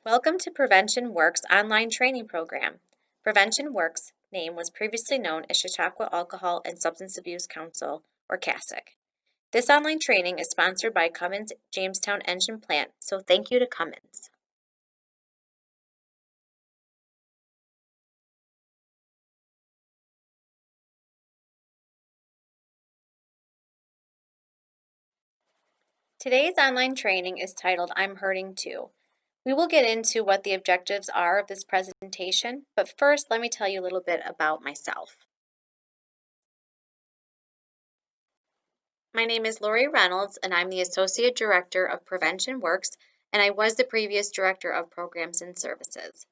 Welcome to Prevention Works online training program. Prevention Works name was previously known as Chautauqua Alcohol and Substance Abuse Council, or CASIC. This online training is sponsored by Cummins Jamestown Engine Plant, so thank you to Cummins. Today's online training is titled I'm Hurting Too. We will get into what the objectives are of this presentation, but first let me tell you a little bit about myself. My name is Laurie Reynolds, and I'm the Associate Director of Prevention Works, and I was the previous Director of Programs and Services.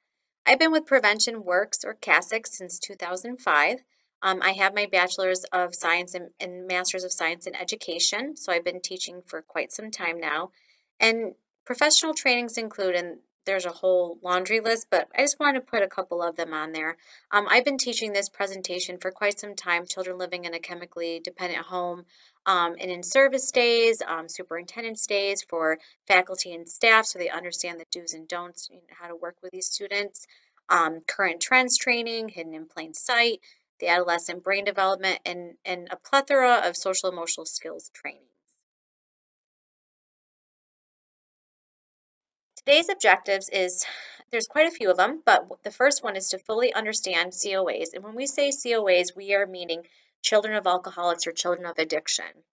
I've been with Prevention Works, or CASIC, since 2005. I have my Bachelor's of Science and Master's of Science in Education, so I've been teaching for quite some time now. And professional trainings include, and there's a whole laundry list, but I just wanted to put a couple of them on there. I've been teaching this presentation for quite some time, children living in a chemically dependent home, and in service days, superintendent's days for faculty and staff so they understand the do's and don'ts, how to work with these students, current trends training, hidden in plain sight, the adolescent brain development, and a plethora of social emotional skills trainings. Today's objectives is there's quite a few of them, but the first one is to fully understand COAs. And when we say COAs, we are meaning children of alcoholics or children of addiction.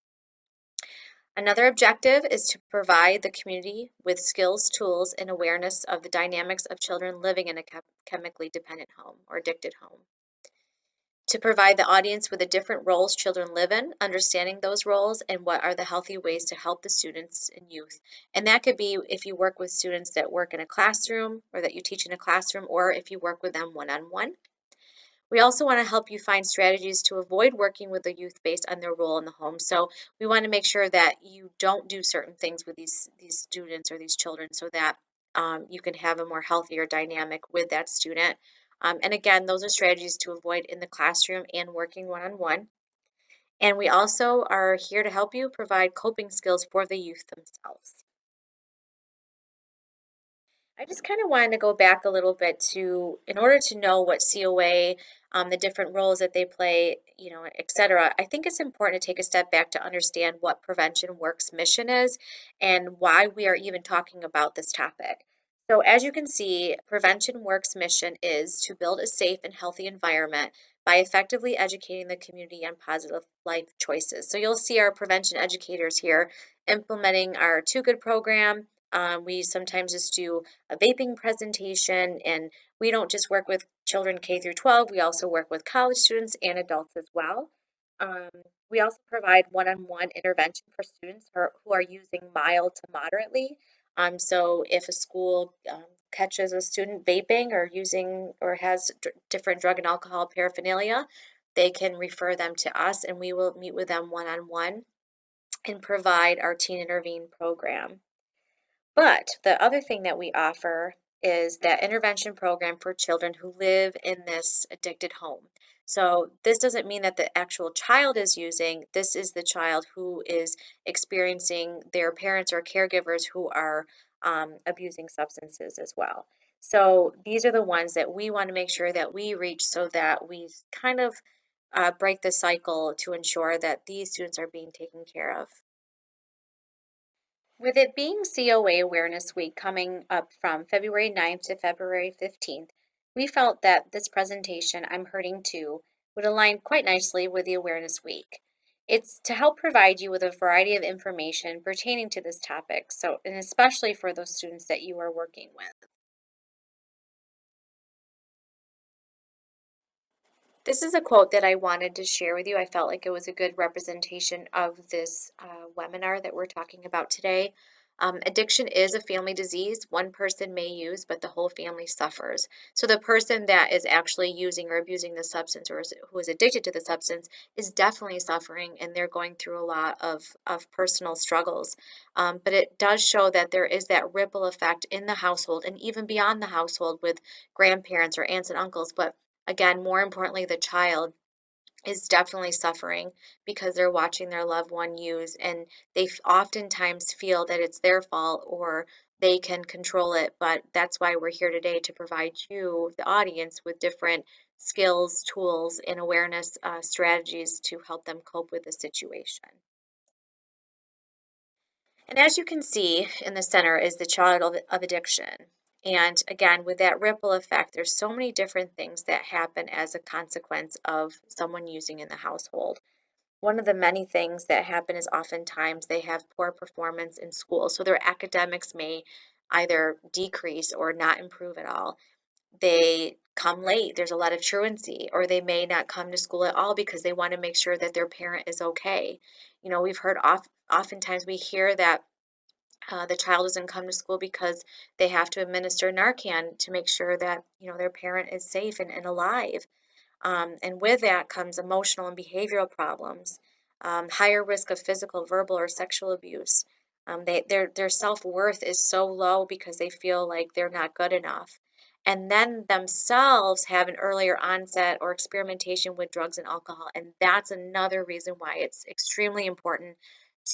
Another objective is to provide the community with skills, tools, and awareness of the dynamics of children living in a chemically dependent home or addicted home. To provide the audience with the different roles children live in, understanding those roles, and what are the healthy ways to help the students and youth. And that could be if you work with students that work in a classroom or that you teach in a classroom, or if you work with them one-on-one. We also want to help you find strategies to avoid working with the youth based on their role in the home. So we want to make sure that you don't do certain things with these students or these children so that you can have a more healthier dynamic with that student. And again, those are strategies to avoid in the classroom and working one-on-one. And we also are here to help you provide coping skills for the youth themselves. I just kind of wanted to go back a little bit to, in order to know what COA, the different roles that they play, et cetera, I think it's important to take a step back to understand what Prevention Works mission is and why we are even talking about this topic. So as you can see, Prevention Works mission is to build a safe and healthy environment by effectively educating the community on positive life choices. So you'll see our prevention educators here implementing our Too Good program. We sometimes just do a vaping presentation, and we don't just work with children K through 12, we also work with college students and adults as well. Um, we also provide one-on-one intervention for students who are using mild to moderately. So if a school catches a student vaping or using or has different drug and alcohol paraphernalia, they can refer them to us and we will meet with them one-on-one and provide our Teen Intervene program. But the other thing that we offer is that intervention program for children who live in this addicted home. So this doesn't mean that the actual child is using, this is the child who is experiencing their parents or caregivers who are abusing substances as well. So these are the ones that we want to make sure that we reach so that we kind of break the cycle to ensure that these students are being taken care of. With it being COA Awareness Week coming up from February 9th to February 15th, we felt that this presentation, I'm Hurting Too, would align quite nicely with the Awareness Week. It's to help provide you with a variety of information pertaining to this topic, and especially for those students that you are working with. This is a quote that I wanted to share with you. I felt like it was a good representation of this webinar that we're talking about today. Addiction is a family disease. One person may use, but the whole family suffers. So the person that is actually using or abusing the substance who is addicted to the substance is definitely suffering and they're going through a lot of personal struggles. But it does show that there is that ripple effect in the household and even beyond the household with grandparents or aunts and uncles. But again, more importantly, the child is definitely suffering because they're watching their loved one use and oftentimes feel that it's their fault or they can control it. But that's why we're here today to provide you, the audience, with different skills, tools, and awareness strategies to help them cope with the situation. And as you can see in the center is the child of addiction. And again, with that ripple effect, there's so many different things that happen as a consequence of someone using in the household. One of the many things that happen is oftentimes they have poor performance in school. So their academics may either decrease or not improve at all. They come late, there's a lot of truancy, or they may not come to school at all because they want to make sure that their parent is okay. We've heard oftentimes we hear that the child doesn't come to school because they have to administer Narcan to make sure that their parent is safe and alive. And with that comes emotional and behavioral problems, higher risk of physical, verbal, or sexual abuse. Their self-worth is so low because they feel like they're not good enough. And then themselves have an earlier onset or experimentation with drugs and alcohol. And that's another reason why it's extremely important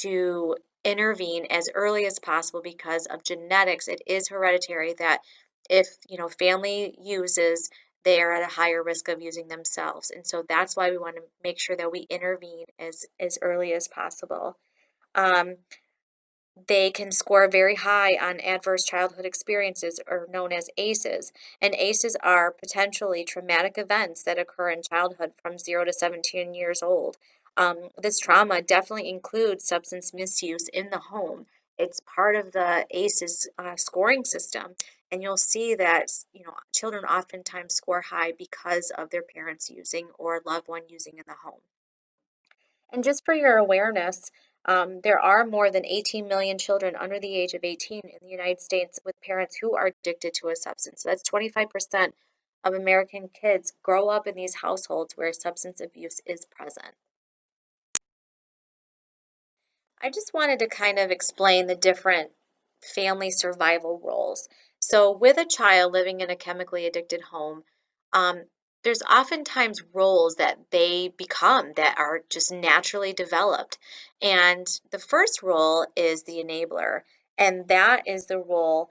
to intervene as early as possible because of genetics. It is hereditary that if, family uses, they are at a higher risk of using themselves. And so that's why we want to make sure that we intervene as early as possible. Um, they can score very high on adverse childhood experiences, or known as ACEs. And ACEs are potentially traumatic events that occur in childhood from 0 to 17 years old. This trauma definitely includes substance misuse in the home. It's part of the ACEs scoring system. And you'll see that, children oftentimes score high because of their parents using or loved one using in the home. And just for your awareness, there are more than 18 million children under the age of 18 in the United States with parents who are addicted to a substance. So that's 25% of American kids grow up in these households where substance abuse is present. I just wanted to kind of explain the different family survival roles. So, with a child living in a chemically addicted home, um, there's oftentimes roles that they become that are just naturally developed. And the first role is the enabler, and that is the role.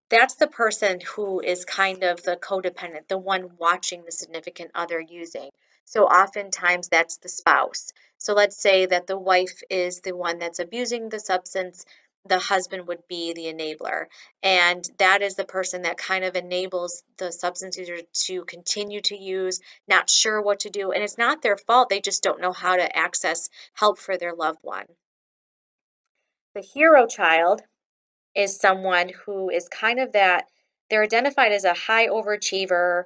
That's the person who is kind of the codependent, the one watching the significant other using. So oftentimes that's the spouse. So let's say that the wife is the one that's abusing the substance, the husband would be the enabler. And that is the person that kind of enables the substance user to continue to use, not sure what to do. And it's not their fault, they just don't know how to access help for their loved one. The hero child is someone who is kind of that, they're identified as a high overachiever,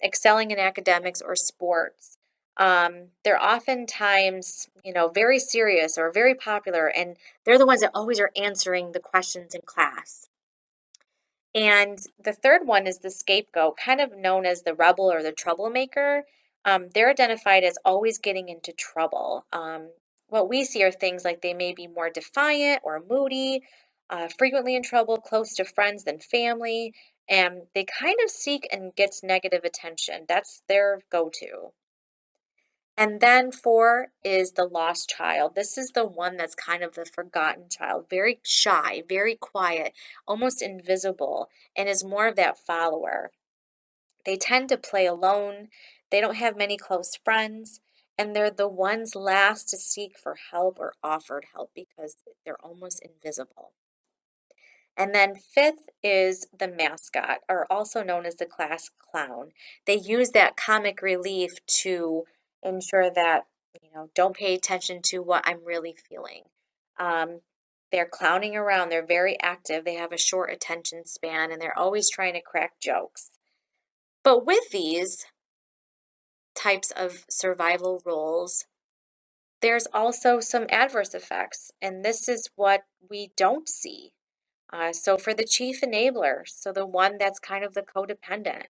excelling in academics or sports. They're oftentimes, very serious or very popular, and they're the ones that always are answering the questions in class. And the third one is the scapegoat, kind of known as the rebel or the troublemaker. They're identified as always getting into trouble. What we see are things like they may be more defiant or moody, frequently in trouble, close to friends than family, and they kind of seek and gets negative attention. That's their go-to. And then four is the lost child. This is the one that's kind of the forgotten child, very shy, very quiet, almost invisible, and is more of that follower. They tend to play alone, they don't have many close friends, and they're the ones last to seek for help or offered help because they're almost invisible. And then fifth is the mascot, or also known as the class clown. They use that comic relief to ensure that, don't pay attention to what I'm really feeling. Um, they're clowning around, they're very active, they have a short attention span, and they're always trying to crack jokes. But with these types of survival roles, there's also some adverse effects, and this is what we don't see. So for the chief enabler, so the one that's kind of the codependent,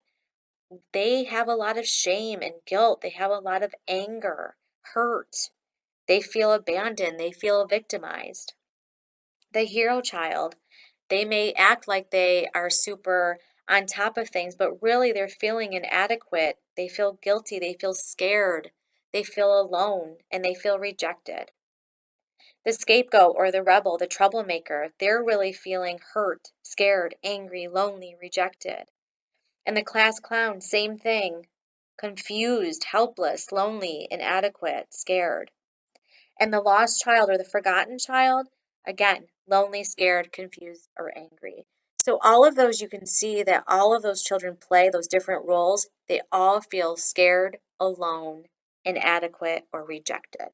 they have a lot of shame and guilt. They have a lot of anger, hurt. They feel abandoned. They feel victimized. The hero child, they may act like they are super on top of things, but really they're feeling inadequate. They feel guilty. They feel scared. They feel alone and they feel rejected. The scapegoat or the rebel, the troublemaker, they're really feeling hurt, scared, angry, lonely, rejected. And the class clown, same thing. Confused, helpless, lonely, inadequate, scared. And the lost child or the forgotten child, again, lonely, scared, confused, or angry. So, all of those, you can see that all of those children play those different roles. They all feel scared, alone, inadequate, or rejected.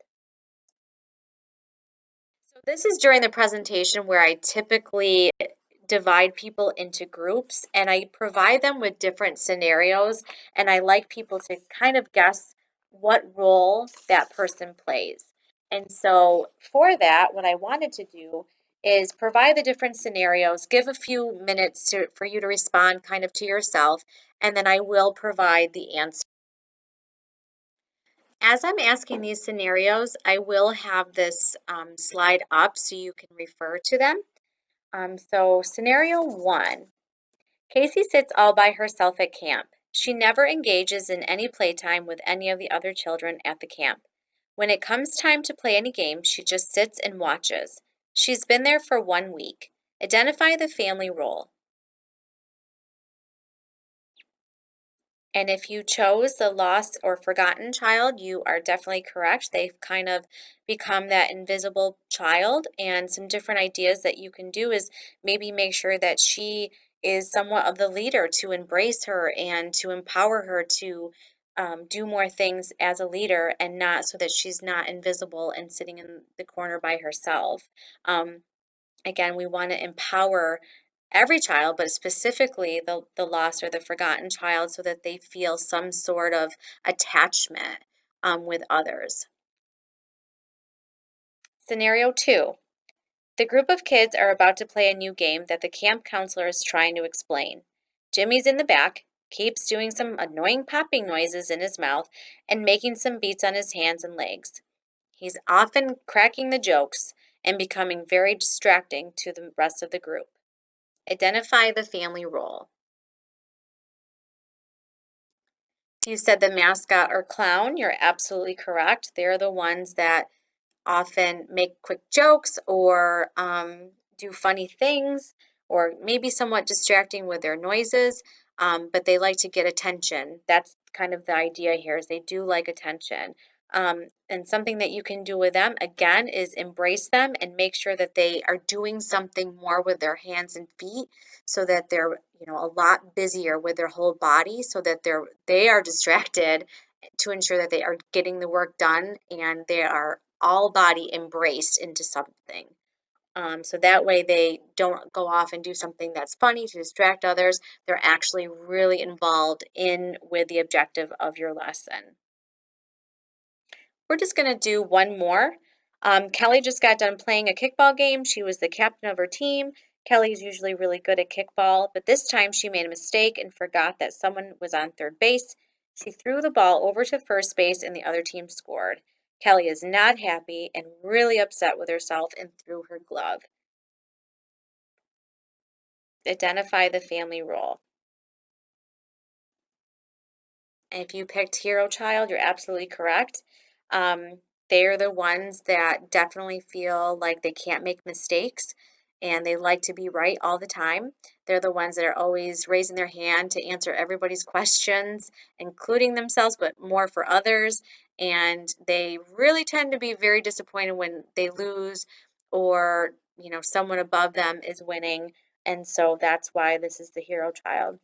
So this is during the presentation where I typically divide people into groups and I provide them with different scenarios, and I like people to kind of guess what role that person plays. And so for that, what I wanted to do is provide the different scenarios, give a few minutes for you to respond kind of to yourself, and then I will provide the answer. As I'm asking these scenarios, I will have this slide up so you can refer to them. So, scenario one, Casey sits all by herself at camp. She never engages in any playtime with any of the other children at the camp. When it comes time to play any game, she just sits and watches. She's been there for 1 week. Identify the family role. And if you chose the lost or forgotten child, you are definitely correct. They've kind of become that invisible child. And some different ideas that you can do is maybe make sure that she is somewhat of the leader to embrace her and to empower her to do more things as a leader and not so that she's not invisible and sitting in the corner by herself. Um, Again, we want to empower every child, but specifically the lost or the forgotten child, so that they feel some sort of attachment with others. Scenario two, the group of kids are about to play a new game that the camp counselor is trying to explain. Jimmy's in the back, keeps doing some annoying popping noises in his mouth and making some beats on his hands and legs. He's often cracking the jokes and becoming very distracting to the rest of the group. Identify the family role. You said the mascot or clown. You're absolutely correct. They're the ones that often make quick jokes or do funny things or maybe somewhat distracting with their noises, but they like to get attention. That's kind of the idea here is they do like attention. And something that you can do with them, again, is embrace them and make sure that they are doing something more with their hands and feet so that they're, a lot busier with their whole body so that they are distracted to ensure that they are getting the work done and they are all body embraced into something. So that way they don't go off and do something that's funny to distract others. They're actually really involved in with the objective of your lesson. We're just going to do one more. Kelly just got done playing a kickball game. She was the captain of her team. Kelly's usually really good at kickball, but this time she made a mistake and forgot that someone was on third base. She threw the ball over to first base and the other team scored. Kelly is not happy and really upset with herself and threw her glove. Identify the family role. And if you picked hero child, you're absolutely correct. They're the ones that definitely feel like they can't make mistakes and they like to be right all the time. They're the ones that are always raising their hand to answer everybody's questions, including themselves, but more for others. And they really tend to be very disappointed when they lose or, someone above them is winning. And so that's why this is the hero child.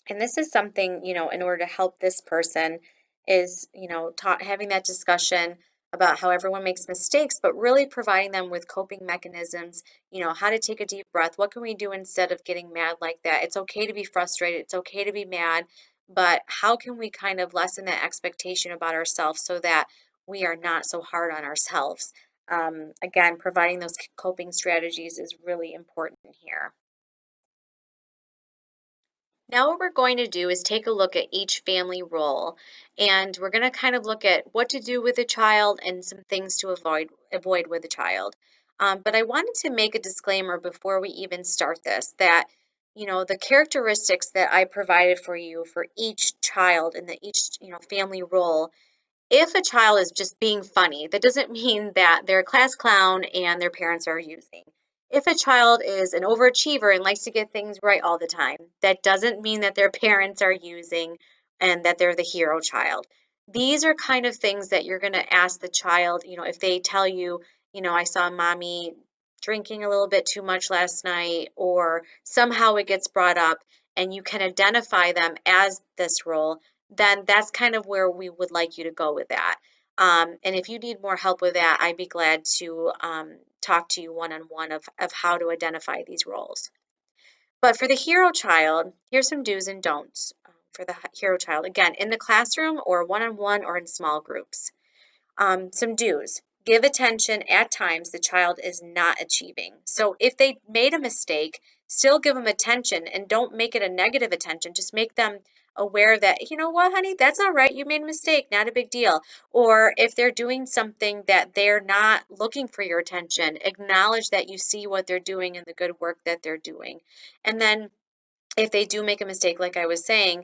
And this is something, in order to help this person is, having that discussion about how everyone makes mistakes, but really providing them with coping mechanisms, how to take a deep breath. What can we do instead of getting mad like that? It's okay to be frustrated. It's okay to be mad, but how can we kind of lessen that expectation about ourselves so that we are not so hard on ourselves? Again, providing those coping strategies is really important here. Now, what we're going to do is take a look at each family role, and we're going to kind of look at what to do with a child and some things to avoid with a child. But I wanted to make a disclaimer before we even start this that the characteristics that I provided for you for each child and the each family role If a child is just being funny, that doesn't mean that they're a class clown and their parents are using. If a child is an overachiever and likes to get things right all the time, that doesn't mean that their parents are using and that they're the hero child. These are kind of things that you're going to ask the child, if they tell you, I saw mommy drinking a little bit too much last night, or somehow it gets brought up and you can identify them as this role, then that's kind of where we would like you to go with that. And if you need more help with that, I'd be glad to talk to you one on one of how to identify these roles. But for the hero child, here's some do's and don'ts for the hero child. Again, in the classroom or one on one or in small groups. Some do's. Give attention at times the child is not achieving. So if they made a mistake, still give them attention and don't make it a negative attention. Just make them aware that, you know what, honey, that's all right. You made a mistake, not a big deal. Or if they're doing something that they're not looking for your attention, acknowledge that you see what they're doing and the good work that they're doing. And then if they do make a mistake, like I was saying,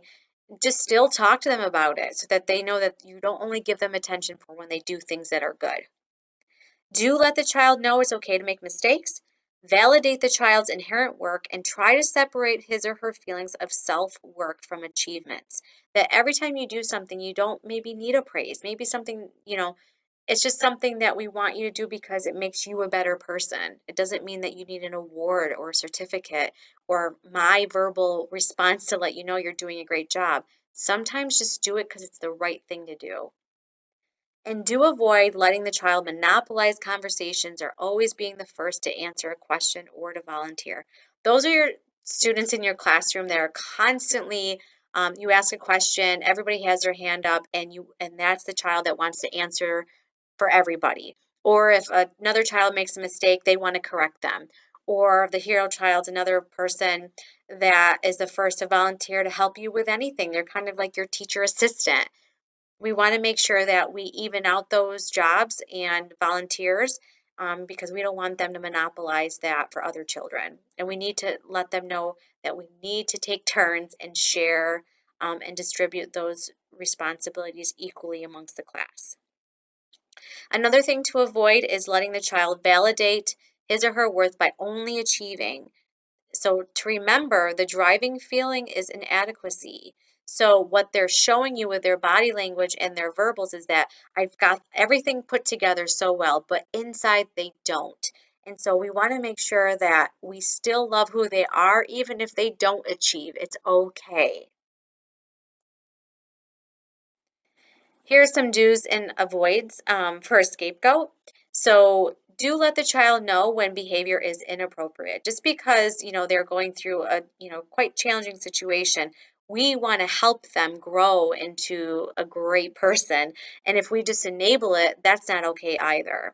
just still talk to them about it so that they know that you don't only give them attention for when they do things that are good. Do let the child know it's okay to make mistakes. Validate the child's inherent work and try to separate his or her feelings of self work from achievements. That every time you do something, you don't maybe need a praise. Maybe something, it's just something that we want you to do because it makes you a better person. It doesn't mean that you need an award or a certificate or my verbal response to let you know you're doing a great job. Sometimes just do it because it's the right thing to do. And do avoid letting the child monopolize conversations or always being the first to answer a question or to volunteer. Those are your students in your classroom that are constantly, you ask a question, everybody has their hand up, and that's the child that wants to answer for everybody. Or if another child makes a mistake, they want to correct them. Or the hero child's another person that is the first to volunteer to help you with anything. They're kind of like your teacher assistant. We want to make sure that we even out those jobs and volunteers because we don't want them to monopolize that for other children. And we need to let them know that we need to take turns and share and distribute those responsibilities equally amongst the class. Another thing to avoid is letting the child validate his or her worth by only achieving. So to remember, the driving feeling is inadequacy. So what they're showing you with their body language and their verbals is that I've got everything put together so well, but inside they don't. And so we want to make sure that we still love who they are, even if they don't achieve. It's okay. Here are some do's and avoids for a scapegoat. So do let the child know when behavior is inappropriate. Just because, they're going through a, quite challenging situation, we want to help them grow into a great person. And if we just enable it, that's not okay either.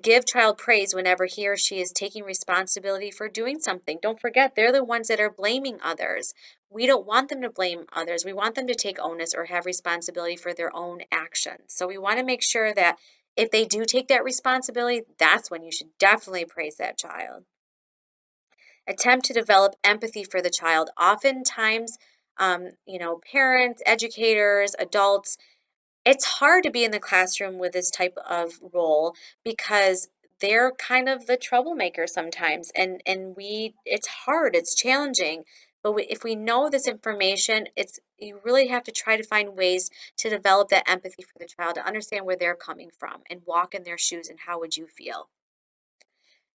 Give child praise whenever he or she is taking responsibility for doing something. Don't forget, they're the ones that are blaming others. We don't want them to blame others. We want them to take onus or have responsibility for their own actions. So we want to make sure that if they do take that responsibility, that's when you should definitely praise that child. Attempt to develop empathy for the child. Oftentimes, parents, educators, adults, it's hard to be in the classroom with this type of role because they're kind of the troublemaker sometimes, and it's hard, it's challenging. But if we know this information, it's you really have to try to find ways to develop that empathy for the child, to understand where they're coming from and walk in their shoes and how would you feel.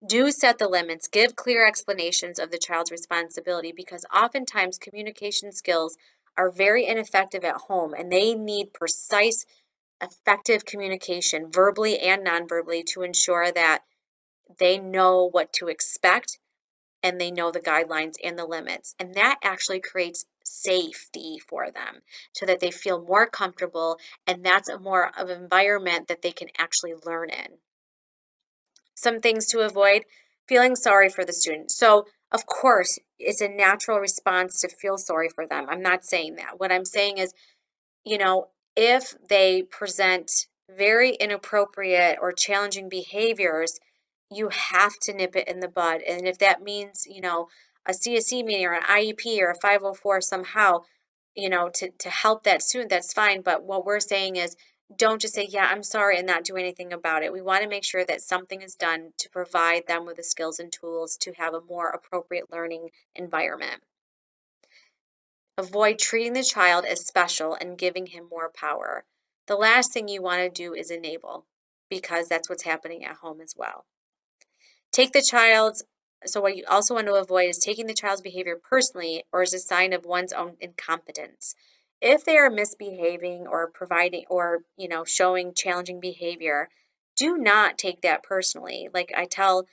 Do set the limits, give clear explanations of the child's responsibility because oftentimes communication skills are very ineffective at home and they need precise effective communication, verbally and non-verbally, to ensure that they know what to expect and they know the guidelines and the limits. And that actually creates safety for them so that they feel more comfortable, and that's a more of an environment that they can actually learn in. Some things to avoid: feeling sorry for the student. So, of course, it's a natural response to feel sorry for them. I'm not saying that. What I'm saying is, you know, if they present very inappropriate or challenging behaviors, you have to nip it in the bud. And if that means, a CSE meeting or an IEP or a 504 somehow, to help that student, that's fine. But what we're saying is don't just say, yeah, I'm sorry, and not do anything about it. We want to make sure that something is done to provide them with the skills and tools to have a more appropriate learning environment. Avoid treating the child as special and giving him more power. The last thing you want to do is enable, because that's what's happening at home as well. Take the child's so what you also want to avoid is taking the child's behavior personally or as a sign of one's own incompetence. If they are misbehaving or providing or, showing challenging behavior, do not take that personally. Like I tell,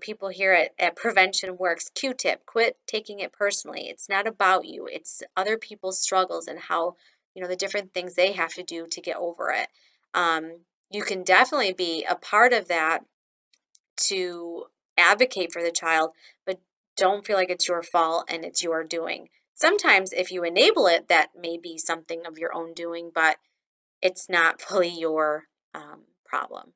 people here at Prevention Works, Q-tip, quit taking it personally. It's not about you. It's other people's struggles and how, the different things they have to do to get over it. You can definitely be a part of that to advocate for the child, but don't feel like it's your fault and it's your doing. Sometimes, if you enable it, that may be something of your own doing, but it's not fully your problem.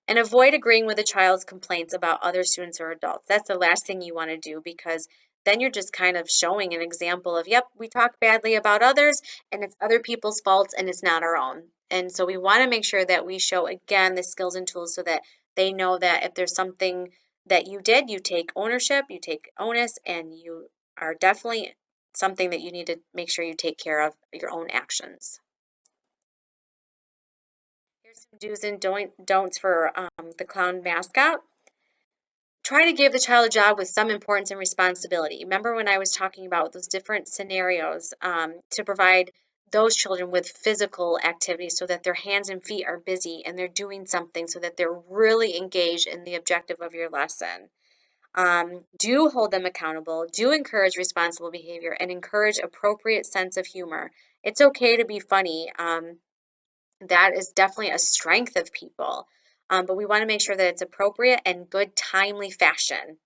And avoid agreeing with a child's complaints about other students or adults. That's the last thing you want to do, because then you're just kind of showing an example of, yep, we talk badly about others and it's other people's faults and it's not our own. And so we want to make sure that we show, again, the skills and tools so that they know that if there's something that you did, you take ownership, you take onus, and you are definitely something that you need to make sure you take care of your own actions. Here's some do's and don'ts for the clown mascot. Try to give the child a job with some importance and responsibility. Remember when I was talking about those different scenarios to provide those children with physical activities so that their hands and feet are busy and they're doing something so that they're really engaged in the objective of your lesson. Do hold them accountable, do encourage responsible behavior, and encourage appropriate sense of humor. It's okay to be funny. That is definitely a strength of people. But we want to make sure that it's appropriate and good, timely fashion.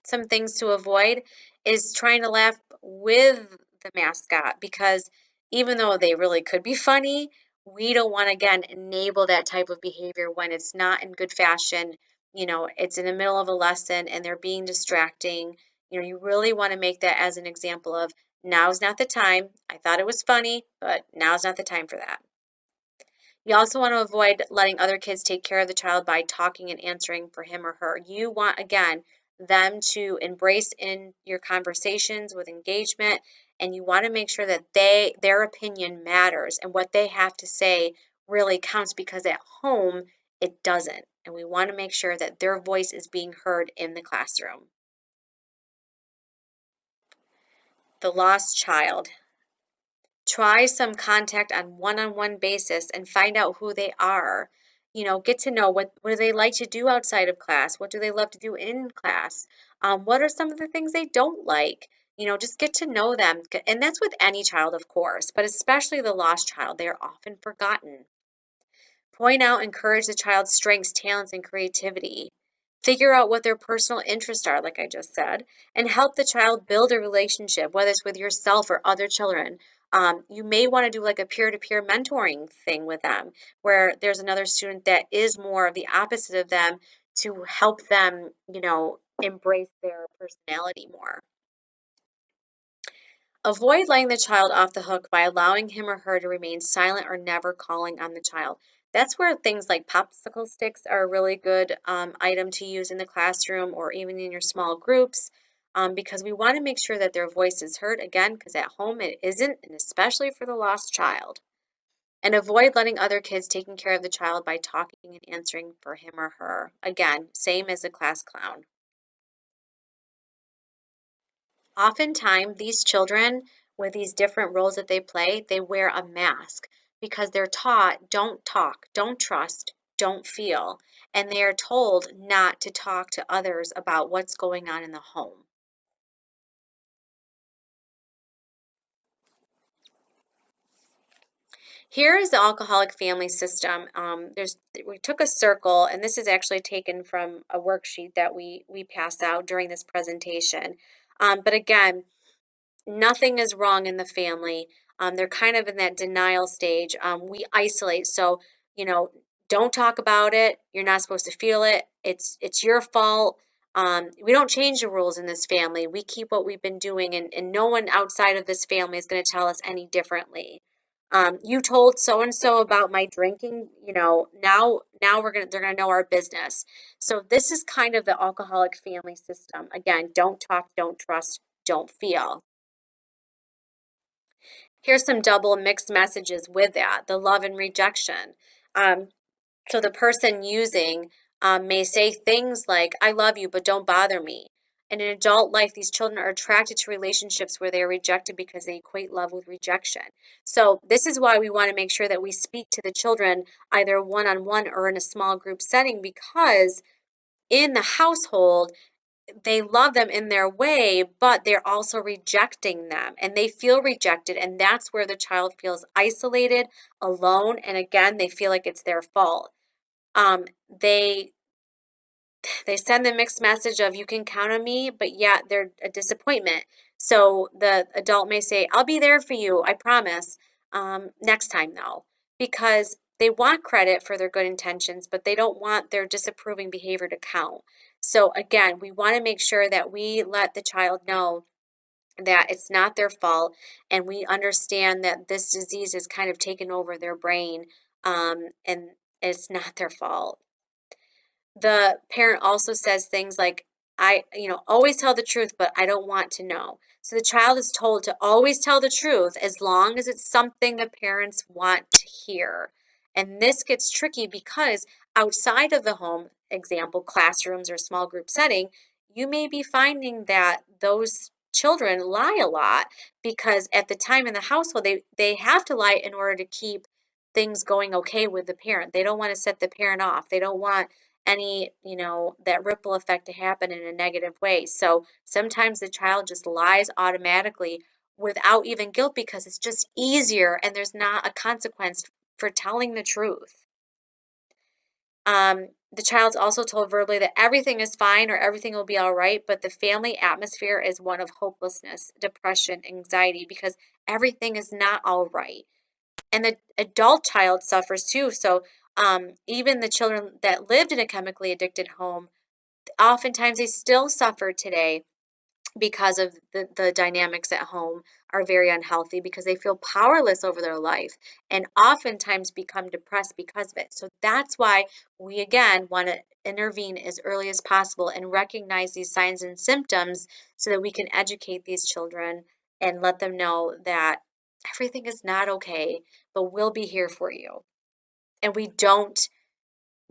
Some things to avoid is trying to laugh with the mascot, because even though they really could be funny, we don't want to, again, enable that type of behavior when it's not in good fashion. It's in the middle of a lesson and they're being distracting. You really want to make that as an example of, now's not the time. I thought it was funny, but now's not the time for that. You also want to avoid letting other kids take care of the child by talking and answering for him or her. You want, again, them to embrace in your conversations with engagement, and you want to make sure that their opinion matters and what they have to say really counts, because at home it doesn't. And we want to make sure that their voice is being heard in the classroom. The lost child. Try some contact on one-on-one basis and find out who they are. Get to know what do they like to do outside of class? What do they love to do in class? What are some of the things they don't like? Just get to know them. And that's with any child, of course, but especially the lost child. They are often forgotten. Point out, encourage the child's strengths, talents, and creativity. Figure out what their personal interests are, like I just said, and help the child build a relationship, whether it's with yourself or other children. You may want to do like a peer-to-peer mentoring thing with them, where there's another student that is more of the opposite of them, to help them, embrace their personality more. Avoid letting the child off the hook by allowing him or her to remain silent or never calling on the child. That's where things like popsicle sticks are a really good item to use in the classroom or even in your small groups, because we want to make sure that their voice is heard, again, because at home it isn't, and especially for the lost child. And avoid letting other kids taking care of the child by talking and answering for him or her. Again, same as a class clown. Oftentimes, these children with these different roles that they play, they wear a mask because they're taught, don't talk, don't trust, don't feel, and they are told not to talk to others about what's going on in the home. Here is the alcoholic family system. We took a circle, and this is actually taken from a worksheet that we passed out during this presentation. But again, nothing is wrong in the family. They're kind of in that denial stage. We isolate, so you know, don't talk about it. You're not supposed to feel it. It's your fault. We don't change the rules in this family. We keep what we've been doing, and no one outside of this family is going to tell us any differently. You told so and so about my drinking, now they're gonna know our business. So this is kind of the alcoholic family system. Again, don't talk, don't trust, don't feel. Here's some double mixed messages with that, the love and rejection. Um, so the person using may say things like, I love you, but don't bother me. And in adult life, these children are attracted to relationships where they are rejected because they equate love with rejection. So this is why we want to make sure that we speak to the children either one-on-one or in a small group setting, because in the household, they love them in their way, but they're also rejecting them and they feel rejected. And that's where the child feels isolated, alone. And again, they feel like it's their fault. Um, they they send the mixed message of you can count on me, but yet they're a disappointment. So the adult may say, I'll be there for you, I promise. Next time though, because they want credit for their good intentions, but they don't want their disapproving behavior to count. So again, we want to make sure that we let the child know that it's not their fault, and we understand that this disease has kind of taken over their brain, and it's not their fault. The parent also says things like, always tell the truth, but I don't want to know. So the child is told to always tell the truth as long as it's something the parents want to hear. And this gets tricky because outside of the home, example, classrooms or small group setting, you may be finding that those children lie a lot because at the time in the household, they have to lie in order to keep things going okay with the parent. They don't want to set the parent off. They don't want any, that ripple effect to happen in a negative way. So sometimes the child just lies automatically without even guilt because it's just easier and there's not a consequence for telling the truth. The child's also told verbally that everything is fine or everything will be all right, but the family atmosphere is one of hopelessness, depression, anxiety, because everything is not all right. And the adult child suffers too. So even the children that lived in a chemically addicted home, oftentimes they still suffer today because of the dynamics at home are very unhealthy because they feel powerless over their life and oftentimes become depressed because of it. So that's why we again want to intervene as early as possible and recognize these signs and symptoms so that we can educate these children and let them know that everything is not okay, but we'll be here for you. And we don't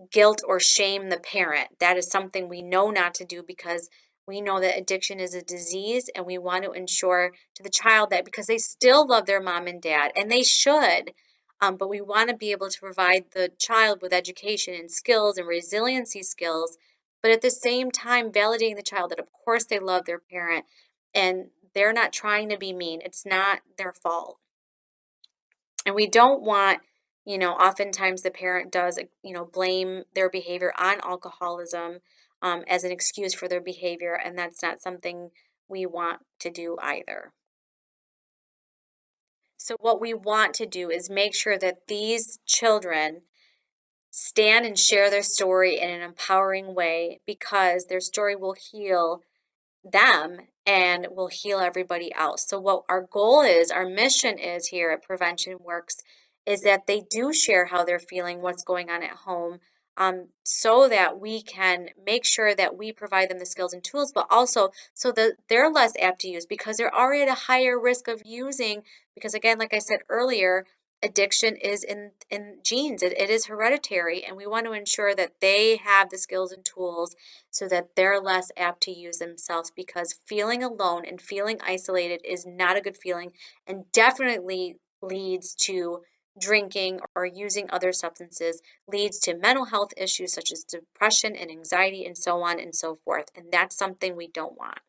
guilt or shame the parent. That is something we know not to do because we know that addiction is a disease, and we want to ensure to the child that because they still love their mom and dad, and they should, but we want to be able to provide the child with education and skills and resiliency skills, but at the same time validating the child that of course they love their parent and they're not trying to be mean. It's not their fault. And we don't want, oftentimes the parent does, blame their behavior on alcoholism as an excuse for their behavior, and that's not something we want to do either. So, what we want to do is make sure that these children stand and share their story in an empowering way because their story will heal them and will heal everybody else. So what our goal is, our mission is here at Prevention Works is that they do share how they're feeling, what's going on at home, so that we can make sure that we provide them the skills and tools, but also so that they're less apt to use because they're already at a higher risk of using. Because again, like I said earlier, addiction is in genes. It is hereditary, and we want to ensure that they have the skills and tools so that they're less apt to use themselves because feeling alone and feeling isolated is not a good feeling and definitely leads to drinking or using other substances, leads to mental health issues such as depression and anxiety and so on and so forth. And that's something we don't want.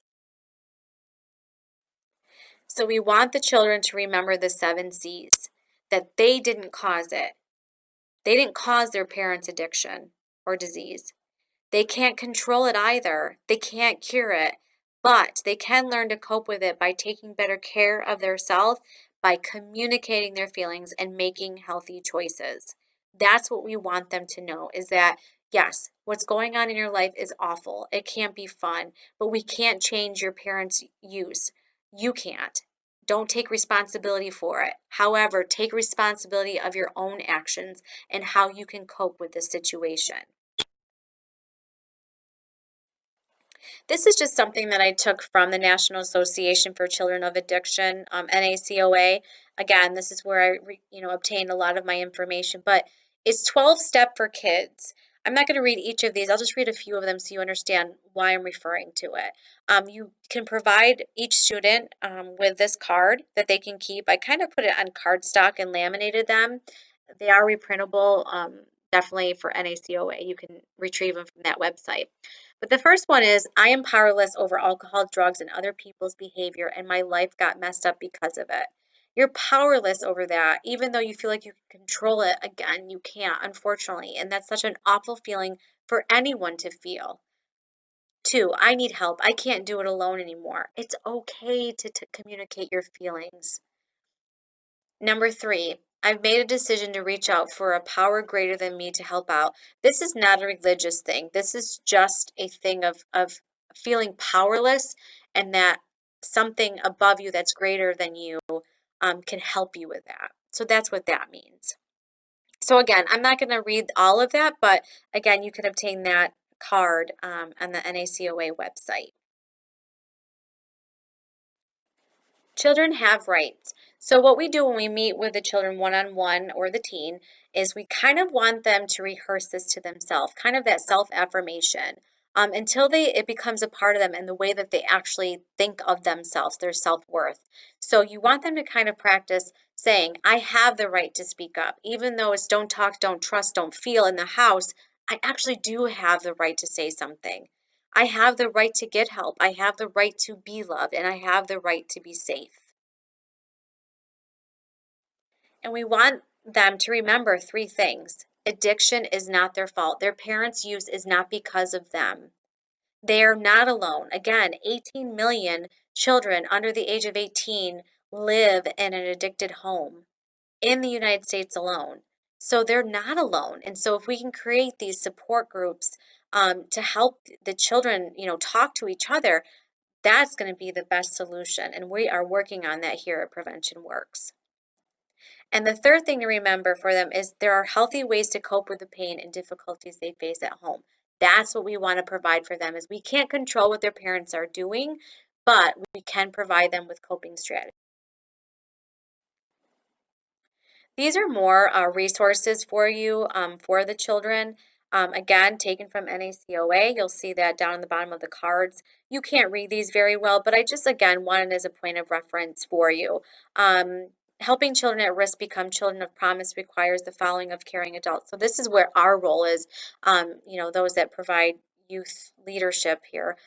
So we want the children to remember the 7 C's, that they didn't cause it. They didn't cause their parents' addiction or disease. They can't control it either. They can't cure it, but they can learn to cope with it by taking better care of themselves, by communicating their feelings and making healthy choices. That's what we want them to know is that, yes, what's going on in your life is awful. It can't be fun, but we can't change your parents' use. You can't. Don't take responsibility for it. However, take responsibility of your own actions and how you can cope with the situation. This is just something that I took from the National Association for Children of Addiction, NACOA. Again, this is where obtained a lot of my information, but it's 12 step for kids. I'm not going to read each of these. I'll just read a few of them so you understand why I'm referring to it. You can provide each student with this card that they can keep. I kind of put it on cardstock and laminated them. They are reprintable, definitely for NACOA. You can retrieve them from that website. But the first one is I am powerless over alcohol, drugs, and other people's behavior, and my life got messed up because of it. You're powerless over that, even though you feel like you can control it. Again, you can't, unfortunately. And that's such an awful feeling for anyone to feel. Two, I need help. I can't do it alone anymore. It's okay to communicate your feelings. Number three, I've made a decision to reach out for a power greater than me to help out. This is not a religious thing. This is just a thing of feeling powerless and that something above you that's greater than you can help you with that. So that's what that means. So again, I'm not going to read all of that, but again, you can obtain that card on the NACOA website. Children have rights. So, what we do when we meet with the children one on one or the teen is we kind of want them to rehearse this to themselves, kind of that self affirmation, until it becomes a part of them and the way that they actually think of themselves, their self worth. So, you want them to kind of practice saying, I have the right to speak up, even though it's don't talk, don't trust, don't feel in the house. I actually do have the right to say something. I have the right to get help. I have the right to be loved, and I have the right to be safe. And we want them to remember three things. Addiction is not their fault. Their parents' use is not because of them. They are not alone. Again, 18 million children under the age of 18 live in an addicted home in the United States alone. So they're not alone. And so if we can create these support groups to help the children, talk to each other, that's going to be the best solution. And we are working on that here at Prevention Works. And the third thing to remember for them is there are healthy ways to cope with the pain and difficulties they face at home. That's what we want to provide for them is we can't control what their parents are doing, but we can provide them with coping strategies. These are more resources for you for the children. Again, taken from NACOA. You'll see that down in the bottom of the cards. You can't read these very well, but I just, again, wanted as a point of reference for you. Helping children at risk become children of promise requires the following of caring adults. So this is where our role is, those that provide youth leadership here.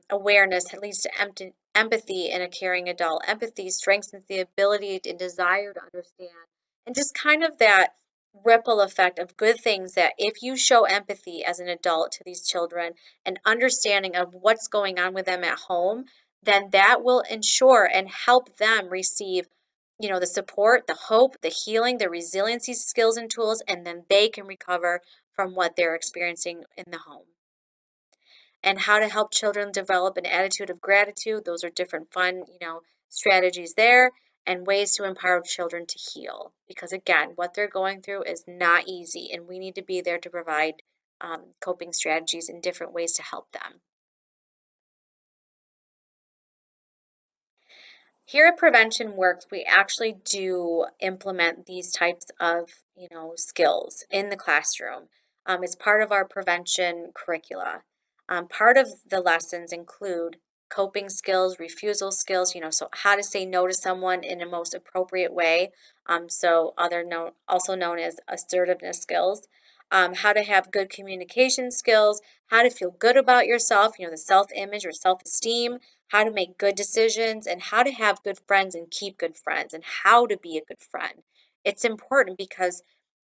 Awareness leads to empathy in a caring adult. Empathy strengthens the ability and desire to understand and just kind of that ripple effect of good things that if you show empathy as an adult to these children and understanding of what's going on with them at home, then that will ensure and help them receive the support, the hope, the healing, the resiliency skills and tools, and then they can recover from what they're experiencing in the home. And how to help children develop an attitude of gratitude. Those are different fun, strategies there and ways to empower children to heal. Because again, what they're going through is not easy, and we need to be there to provide coping strategies and different ways to help them. Here at Prevention Works, we actually do implement these types of, skills in the classroom. It's part of our prevention curricula. Part of the lessons include coping skills, refusal skills, so how to say no to someone in a most appropriate way. Also known as assertiveness skills. How to have good communication skills, how to feel good about yourself, the self-image or self-esteem, how to make good decisions, and how to have good friends and keep good friends, and how to be a good friend. It's important because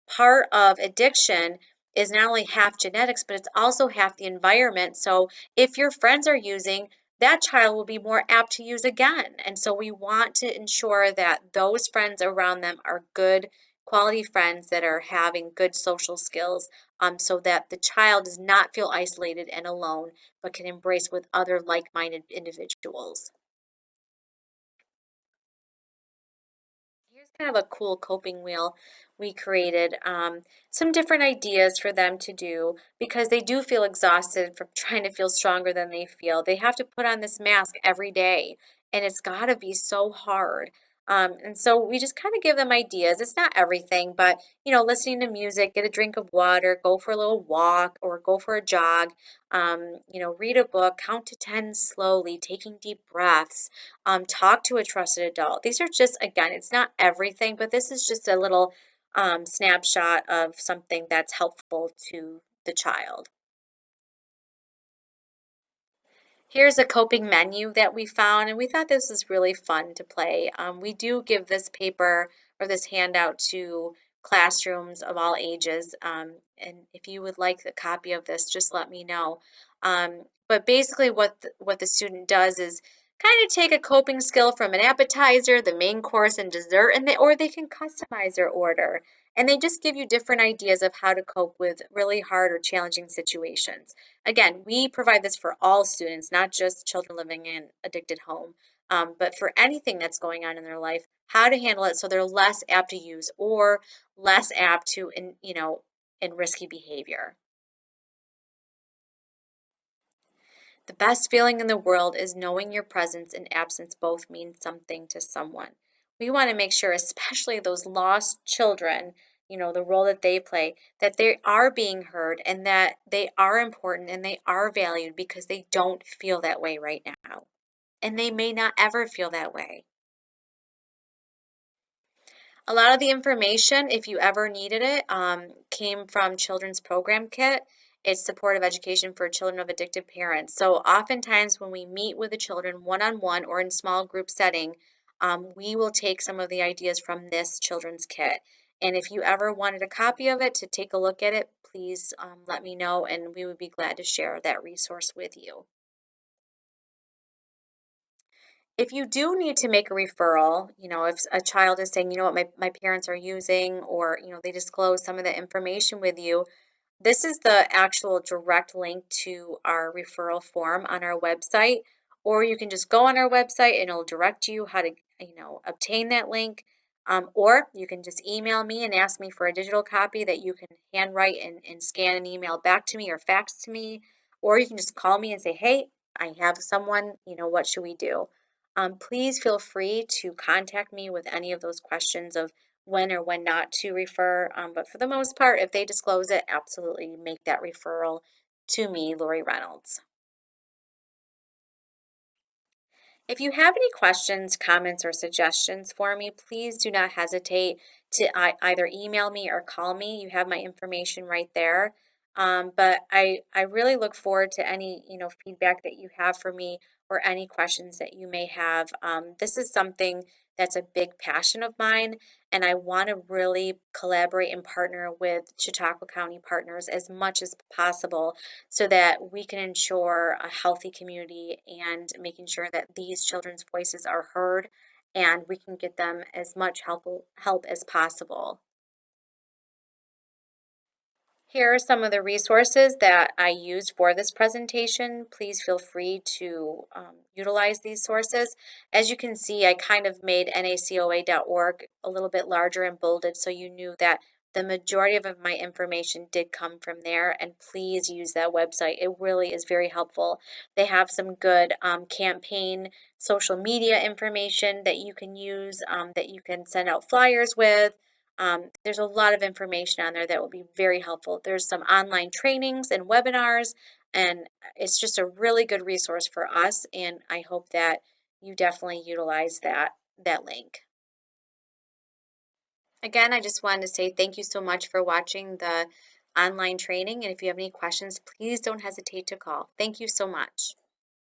part of addiction is not only half genetics, but it's also half the environment. So if your friends are using, that child will be more apt to use again. And so we want to ensure that those friends around them are good quality friends that are having good social skills so that the child does not feel isolated and alone, but can embrace with other like-minded individuals. kind of a cool coping wheel we created. Some different ideas for them to do because they do feel exhausted from trying to feel stronger than they feel. They have to put on this mask every day, and it's got to be so hard. And so we just kind of give them ideas. It's not everything, but listening to music, get a drink of water, go for a little walk or go for a jog. Read a book, count to 10 slowly, taking deep breaths, talk to a trusted adult. These are just, again, it's not everything, but this is just a little snapshot of something that's helpful to the child. Here's a coping menu that we found, and we thought this was really fun to play. We do give this paper or this handout to classrooms of all ages, and if you would like a copy of this, just let me know. But basically, what the student does is kind of take a coping skill from an appetizer, the main course, and dessert, or they can customize their order, and they just give you different ideas of how to cope with really hard or challenging situations. Again, we provide this for all students, not just children living in addicted home, but for anything that's going on in their life, how to handle it so they're less apt to use or less apt to, in risky behavior. The best feeling in the world is knowing your presence and absence both mean something to someone. We want to make sure, especially those lost children, the role that they play, that they are being heard and that they are important and they are valued because they don't feel that way right now. And they may not ever feel that way. A lot of the information, if you ever needed it, came from Children's Program Kit. It's supportive education for children of addicted parents. So oftentimes when we meet with the children one-on-one or in small group setting, we will take some of the ideas from this children's kit. And if you ever wanted a copy of it to take a look at it, please let me know and we would be glad to share that resource with you. If you do need to make a referral, if a child is saying, what my parents are using, or, they disclose some of the information with you, this is the actual direct link to our referral form on our website, or you can just go on our website and it'll direct you how to, obtain that link. Or you can just email me and ask me for a digital copy that you can handwrite and scan and email back to me or fax to me. Or you can just call me and say, hey, I have someone, what should we do? Please feel free to contact me with any of those questions of when or when not to refer. But for the most part, if they disclose it, absolutely make that referral to me, Laurie Reynolds. If you have any questions, comments, or suggestions for me, please do not hesitate to either email me or call me. You have my information right there. But I really look forward to any feedback that you have for me or any questions that you may have. This is something that's a big passion of mine, and I want to really collaborate and partner with Chautauqua County partners as much as possible so that we can ensure a healthy community and making sure that these children's voices are heard and we can get them as much help as possible. Here are some of the resources that I used for this presentation. Please feel free to utilize these sources. As you can see, I kind of made nacoa.org a little bit larger and bolded so you knew that the majority of my information did come from there, and please use that website. It really is very helpful. They have some good campaign social media information that you can use, that you can send out flyers with. There's a lot of information on there that will be very helpful. There's some online trainings and webinars, and it's just a really good resource for us. And I hope that you definitely utilize that link. Again, I just wanted to say thank you so much for watching the online training. And if you have any questions, please don't hesitate to call. Thank you so much.